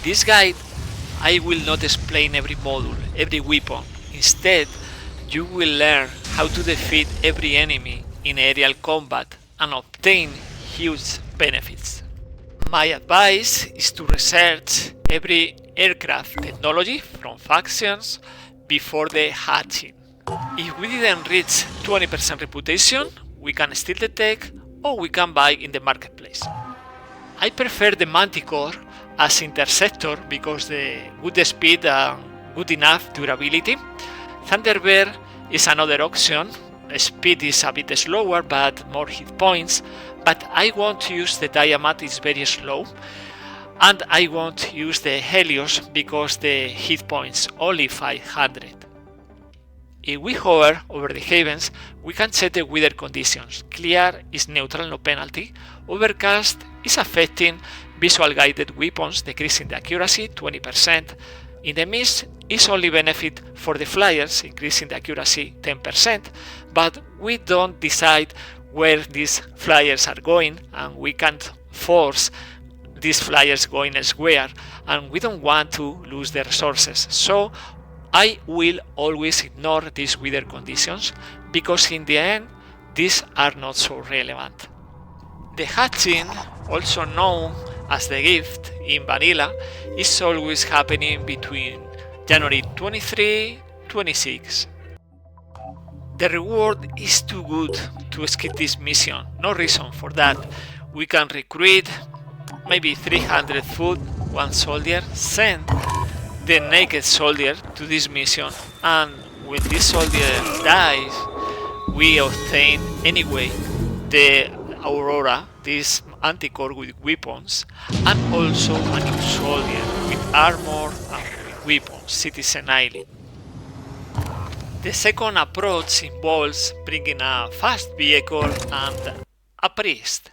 this guide, I will not explain every module, every weapon. Instead, you will learn how to defeat every enemy in aerial combat and obtain huge benefits. My advice is to research every aircraft technology from factions before the hatching. If we didn't reach 20% reputation, we can steal the tech or we can buy in the marketplace. I prefer the Manticore as Interceptor because the good speed and good enough durability. Thunderbird is another option. Speed is a bit slower but more hit points, but I want to use the Diamond, is very slow, and I want to use the Helios because the hit points only 500. If we hover over the havens, we can check the weather conditions. Clear is neutral, no penalty. Overcast is affecting visual guided weapons, decreasing the accuracy 20%. In the mist is only benefit for the flyers, increasing the accuracy 10%, but we don't decide where these flyers are going and we can't force these flyers going elsewhere, and we don't want to lose the resources. So I will always ignore these weather conditions because in the end these are not so relevant. The hatching, also known as the gift in vanilla, is always happening between January 23-26. The reward is too good to skip this mission, no reason for that. We can recruit maybe 300 food, 1 soldier, send the naked soldier to this mission, and when this soldier dies, we obtain anyway the Aurora, this Manticore with weapons, and also a new soldier with armor and with weapons, Citizen Island. The second approach involves bringing a fast vehicle and a priest.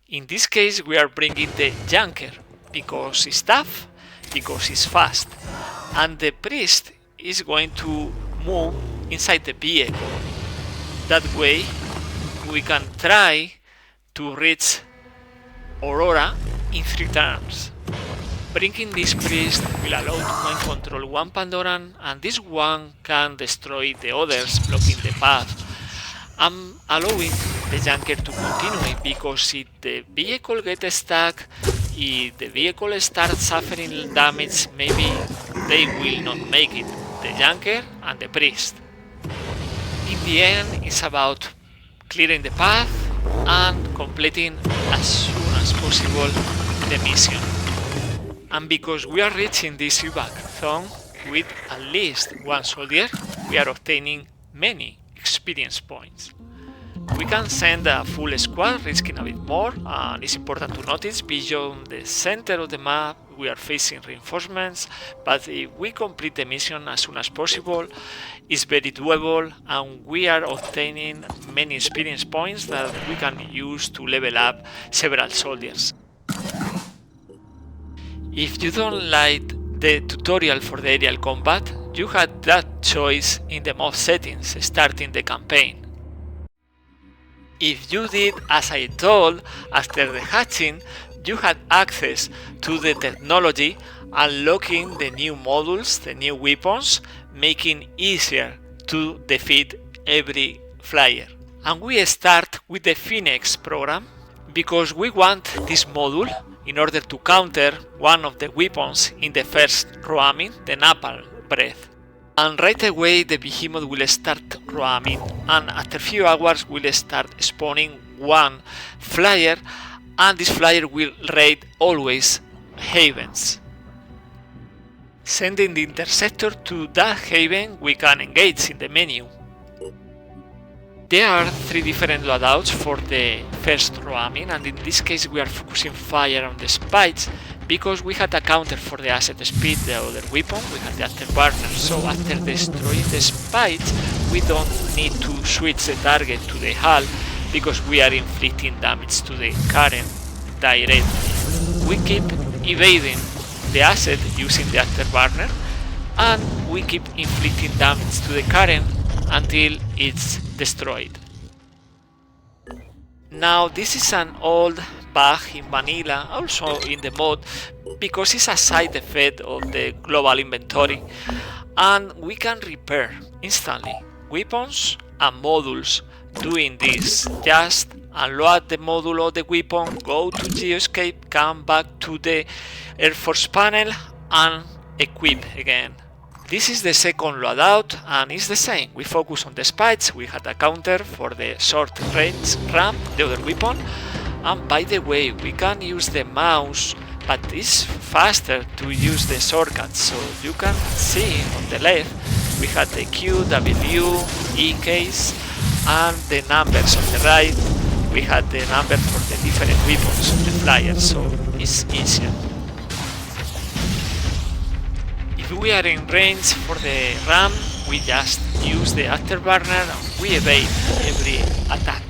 In this case we are bringing the Junker because it's tough, because it's fast, and the priest is going to move inside the vehicle. That way we can try to reach Aurora in 3 turns. Bringing this priest will allow to mind control one Pandoran, and this one can destroy the others, blocking the path, and allowing the Junker to continue, because if the vehicle gets stuck, if the vehicle starts suffering damage, maybe they will not make it, the Junker and the priest. In the end, it's about clearing the path and completing as soon as possible the mission. And because we are reaching this evac zone with at least 1 soldier, we are obtaining many experience points. We can send a full squad, risking a bit more, and it's important to notice beyond the center of the map we are facing reinforcements, but if we complete the mission as soon as possible, it's very doable, and we are obtaining many experience points that we can use to level up several soldiers. If you don't like the tutorial for the aerial combat, you had that choice in the mod settings starting the campaign. If you did as I told, after the hatching, you had access to the technology, unlocking the new modules, the new weapons, making easier to defeat every flyer. And we start with the Phoenix program because we want this module in order to counter one of the weapons in the first roaming, the napalm breath. And right away the behemoth will start roaming, and after a few hours will start spawning one flyer, and this flyer will raid always havens. Sending the interceptor to that haven, we can engage in the menu. There are 3 different loadouts for the first roaming, and in this case we are focusing fire on the spikes because we had a counter for the asset speed, the other weapon, we had the afterburner, so after destroying the spikes we don't need to switch the target to the hull because we are inflicting damage to the current directly. We keep evading the asset using the afterburner, and we keep inflicting damage to the current until it's destroyed. Now this is an old bug in vanilla, also in the mod, because it's a side effect of the global inventory, and we can repair instantly weapons and modules doing this. Just unload the module of the weapon, go to Geoscape, come back to the Air Force panel and equip again. This is the second loadout and it's the same. We focus on the spikes, we had a counter for the short range ram, the other weapon, and by the way we can use the mouse, but it's faster to use the shortcuts. So you can see on the left we had the Q, W, E case, and the numbers on the right we had the number for the different weapons on the flyer, so it's easier. If we are in range for the ram, we just use the afterburner and we evade every attack.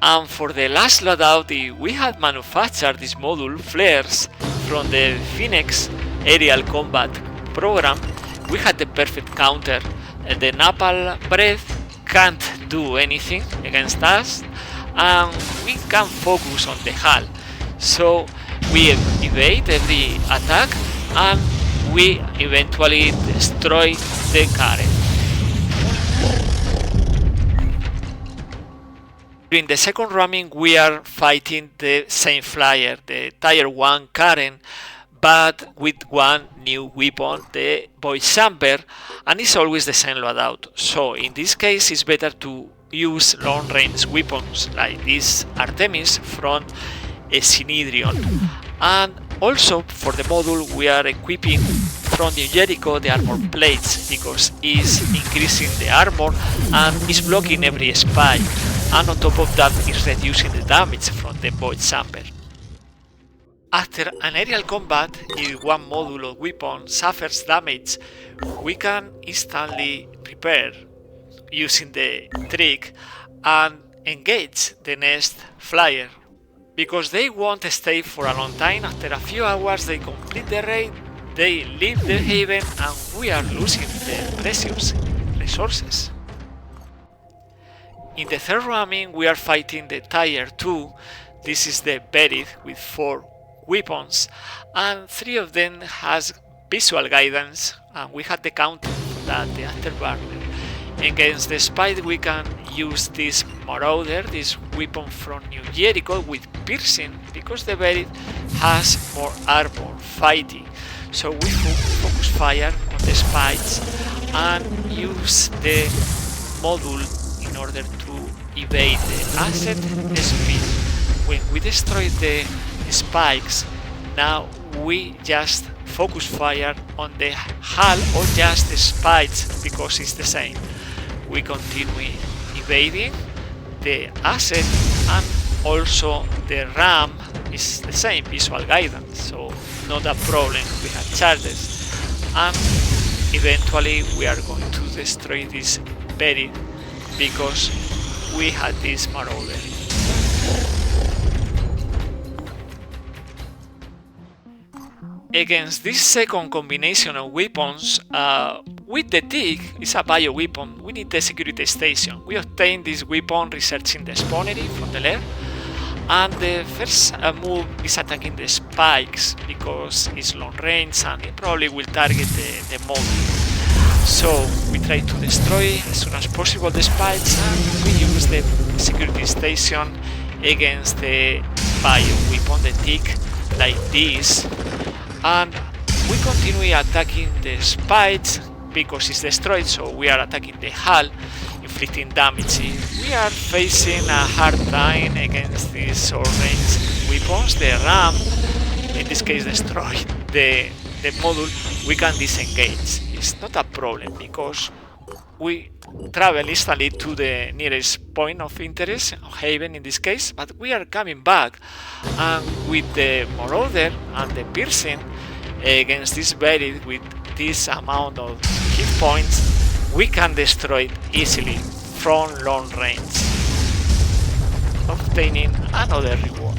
And for the last loadout, we had manufactured this module, flares, from the Phoenix aerial combat program. We had the perfect counter. The napalm breath can't do anything against us, and we can focus on the hull. So we evade every attack and we eventually destroy the Karen. During the second ramming we are fighting the same flyer, the Tier 1 Karen, but with one new weapon, the voice chamber, and it's always the same loadout. So in this case it's better to use long range weapons like this Artemis from Synedrion. And also for the module we are equipping from the Jericho the armor plates, because it's increasing the armor and it's blocking every spike, and on top of that it's reducing the damage from the void chamber. After an aerial combat, if one module or weapon suffers damage, we can instantly repair using the trick and engage the next flyer. Because they won't stay for a long time, after a few hours they complete the raid, they leave the haven, and we are losing the precious resources. In the third ramming we are fighting the Tier 2, this is the Buried with 4 weapons, and 3 of them has visual guidance, and we had the counter that the afterburner. Against the spike we can use this Marauder, this weapon from New Jericho with piercing, because the Buried has more armor fighting. So we focus fire on the spikes and use the module in order to evade the asset speed. When we destroy the spikes, now we just focus fire on the hull or just the spikes, because it's the same. We continue evading the asset, and also the ram is the same, visual guidance, so not a problem. We have charges, and eventually we are going to destroy this Buried because we had this Marauder. Against this second combination of weapons, with the TIG, it's a bio weapon, we need the security station. We obtain this weapon researching the spawnery from the left, and the first move is attacking the spikes because it's long range and it probably will target the module. So we try to destroy as soon as possible the spikes, and we use the security station against the bio weapon, the TIG, like this. And we continue attacking the spikes because it's destroyed, so we are attacking the hull, inflicting damage. We are facing a hard time against these short-range weapons. The ram, in this case, destroyed the module. We can disengage. It's not a problem because we travel instantly to the nearest point of interest, haven in this case, but we are coming back, and with the Marauder and the piercing against this Buried with this amount of hit points, we can destroy it easily from long range, obtaining another reward.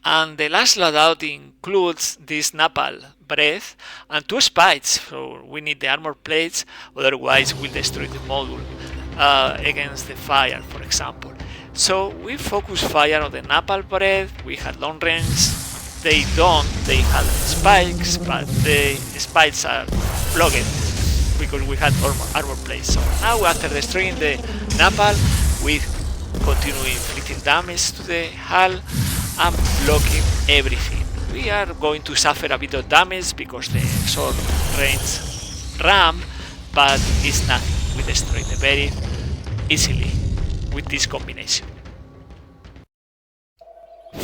And the last loadout includes this napalm breath, and 2 spikes, so we need the armor plates, otherwise we'll destroy the module against the fire, for example. So we focus fire on the napalm breath. We had long range, they had spikes, but the spikes are blocked because we had armor plates. So now after destroying the napalm, we continue inflicting damage to the hull and blocking everything. We are going to suffer a bit of damage because the short range ram, but it's nothing. We destroy the very easily with this combination.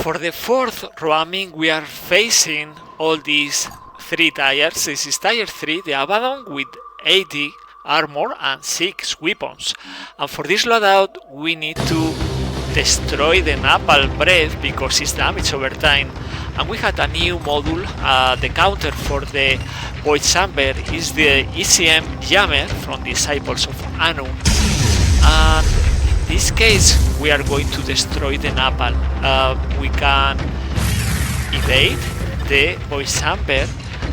For the fourth ramming, we are facing all these 3 tires. This is tire 3, the Abaddon, with 80 armor and 6 weapons. And for this loadout, we need to destroy the napalm breath because it's damage over time. And we had a new module. The counter for the void chamber is the ECM jammer from Disciples of Anu. And in this case, we are going to destroy the napalm. We can evade the void chamber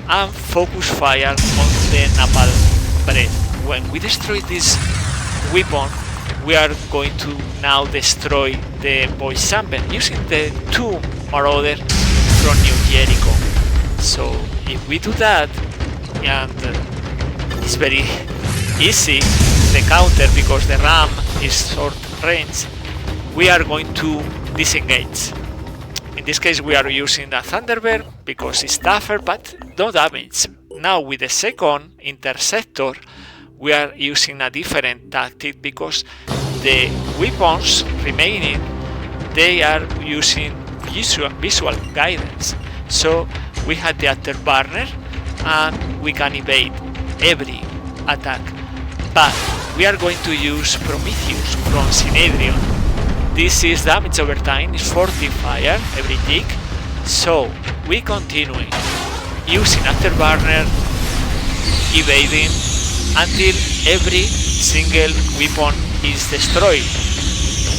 and focus fire on the napalm breath. When we destroy this weapon, we are going to now destroy the void chamber using the 2 Marauder from New Jericho. So if we do that, and it's very easy, the counter, because the ram is short range, we are going to disengage. In this case we are using a Thunderbird because it's tougher but no damage. Now with the second Interceptor we are using a different tactic because the weapons remaining, they are using visual guidance. So we had the afterburner and we can evade every attack. But we are going to use Prometheus from Synedrion. This is damage over time, is 40 fire every tick. So we continue using afterburner, evading until every single weapon is destroyed.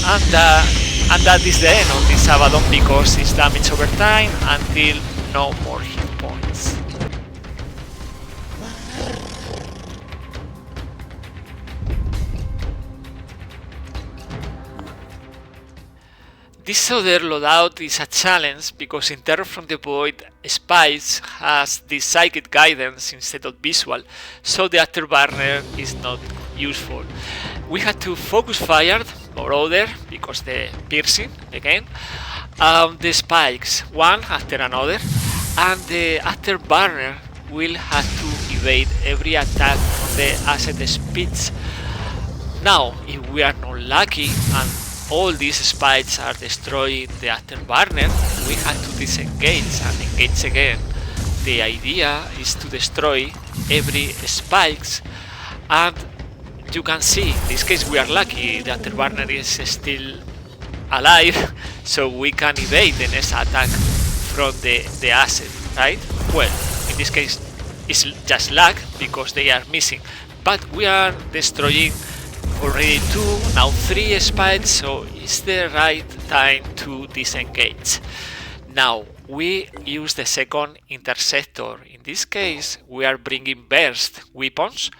And that is the end of this Abaddon because it's damage over time until no more hit points. This other loadout is a challenge because in Terror from the Void, Spice has the psychic guidance instead of visual, so the afterburner is not useful. We had to focus fire, Marauder, because the piercing again, the spikes one after another, and the afterburner will have to evade every attack from the asset speeds. Now, if we are not lucky and all these spikes are destroying the afterburner, we have to disengage and engage again. The idea is to destroy every spikes, and you can see, in this case we are lucky, the afterburner is still alive, so we can evade the next attack from the asset, right? Well, in this case it's just luck because they are missing, but we are destroying already 2, now 3 spikes, so it's the right time to disengage. Now we use the second Interceptor. In this case we are bringing burst weapons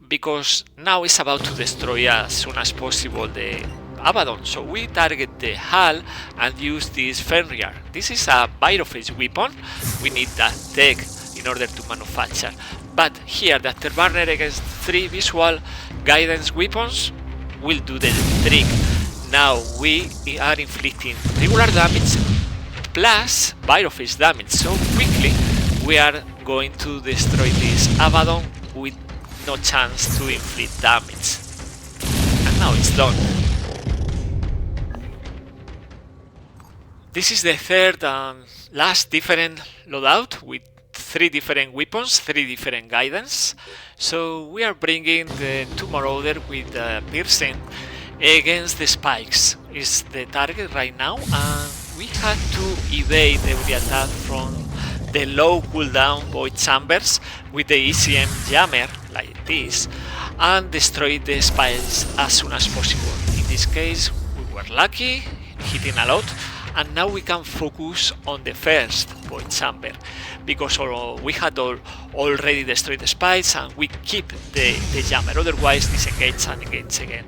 because now it's about to destroy as soon as possible the Abaddon, so we target the hull and use this Fenrir. This is a Byrophage weapon, we need that tech in order to manufacture, but here the afterburner against 3 visual guidance weapons will do the trick. Now we are inflicting regular damage plus Byrophage damage, so quickly we are going to destroy this Abaddon with no chance to inflict damage. And now it's done. This is the third and last different loadout with 3 different weapons, 3 different guidance. So we are bringing the 2 Marauder with piercing against the spikes. Is the target right now, and we have to evade every attack from the low cooldown void chambers with the ECM jammer like this, and destroy the spikes as soon as possible. In this case we were lucky, hitting a lot, and now we can focus on the first void chamber, because we had already destroyed the spies and we keep the jammer, otherwise disengage and engage again.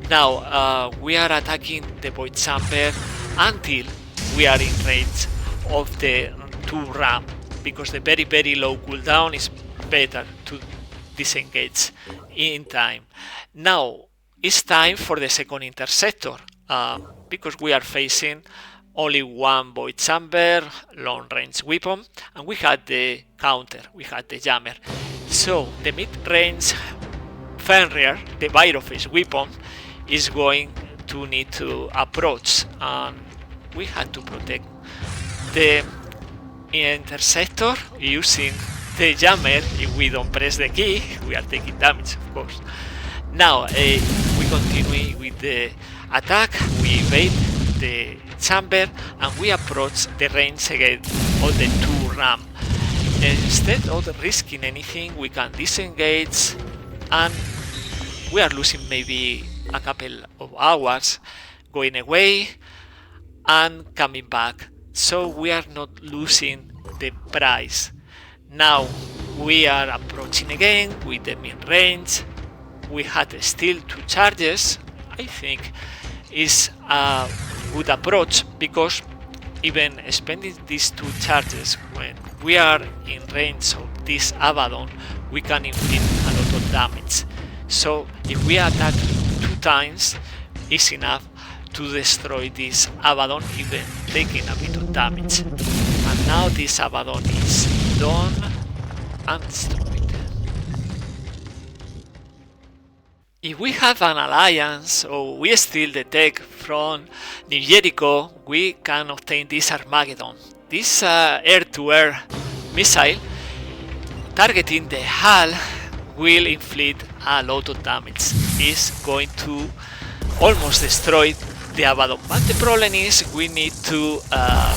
Now we are attacking the void chamber until we are in range of the 2 ram, because the very low cooldown is better to disengage in time. Now it's time for the second interceptor, because we are facing only one void chamber, long range weapon, and we had the counter, we had the jammer. So the mid-range Fenrir, the Byrofish weapon, is going to need to approach, and we had to protect the interceptor using the jammer. If we don't press the key, we are taking damage, of course. Now we continue with the attack, we evade the chamber and we approach the range again of the 2 ram. Instead of risking anything, we can disengage, and we are losing maybe a couple of hours going away and coming back, so we are not losing the prize. Now we are approaching again with the mid-range. We had still 2 charges. I think is a good approach, because even spending these 2 charges when we are in range of this Abaddon, we can inflict a lot of damage. So if we attack 2 times, it's enough to destroy this Abaddon, even taking a bit of damage. And now this Abaddon is done and destroyed. If we have an alliance or we steal the tech from New Jericho, we can obtain this Armageddon. This air-to-air missile targeting the hull will inflict a lot of damage. It's going to almost destroy the Abaddon. But the problem is we need to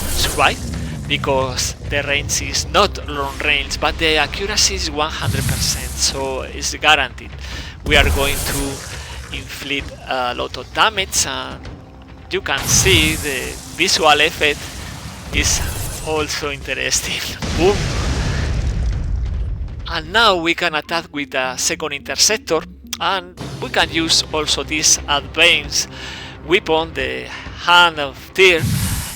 survive, because the range is not long range, but the accuracy is 100%, so it's guaranteed. We are going to inflict a lot of damage, and you can see the visual effect is also interesting. Boom! And now we can attack with a second interceptor, and we can use also this advanced weapon, the Hand of Tyr,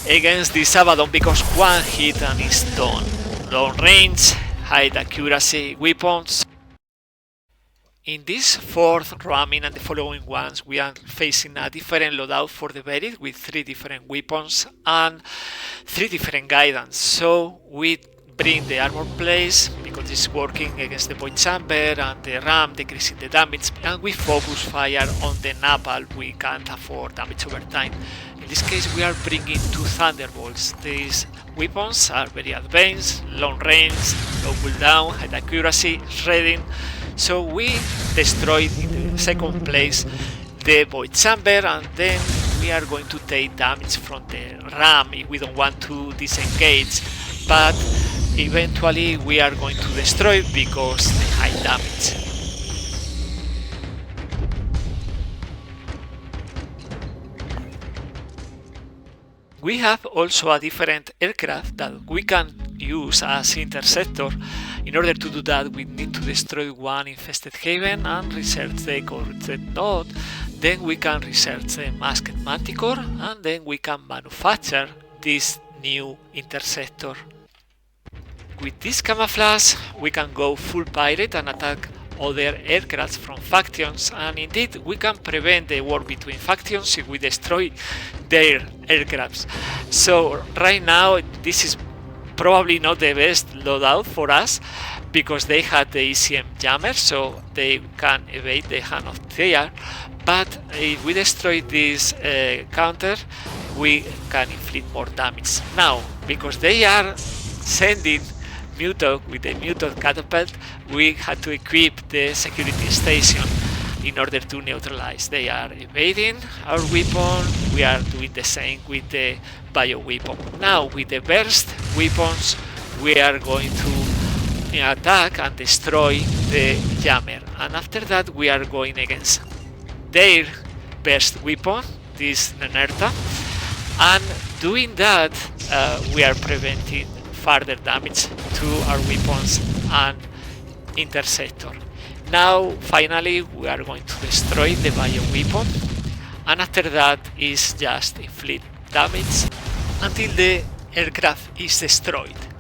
against this Abaddon, because one hit and it's done. Long range, high accuracy weapons. In this 4th ramming and the following ones, we are facing a different loadout for the Buried with 3 different weapons and 3 different guidance. So we bring the armor place because it's working against the void chamber, and the ram decreasing the damage, and we focus fire on the napalm. We can't afford damage over time. In this case we are bringing 2 thunderbolts. These weapons are very advanced, long range, low cooldown, high accuracy, shredding. So we destroyed in the 2nd place the void chamber, and then we are going to take damage from the ram if we don't want to disengage, but eventually we are going to destroy because the high damage. We have also a different aircraft that we can use as interceptor. In order to do that, we need to destroy one infested haven and research the corrupted node. Then we can research the masked Manticore, and then we can manufacture this new interceptor. With this camouflage, we can go full pirate and attack other aircrafts from factions, and indeed we can prevent the war between factions if we destroy their aircrafts. So right now this is probably not the best loadout for us, because they had the ECM jammer, so they can evade the Hand of Tyr. But if we destroy this counter, we can inflict more damage. Now, because they are sending Mutok with the Mutok catapult, we had to equip the security station in order to neutralize. They are evading our weapon. We are doing the same with the bio weapon. Now with the burst weapons, we are going to attack and destroy the jammer, and after that we are going against their burst weapon, this Nenerta, and Doing that, we are preventing further damage to our weapons and Interceptor. Now, finally, we are going to destroy the bio weapon, and after that is just inflict damage until the aircraft is destroyed.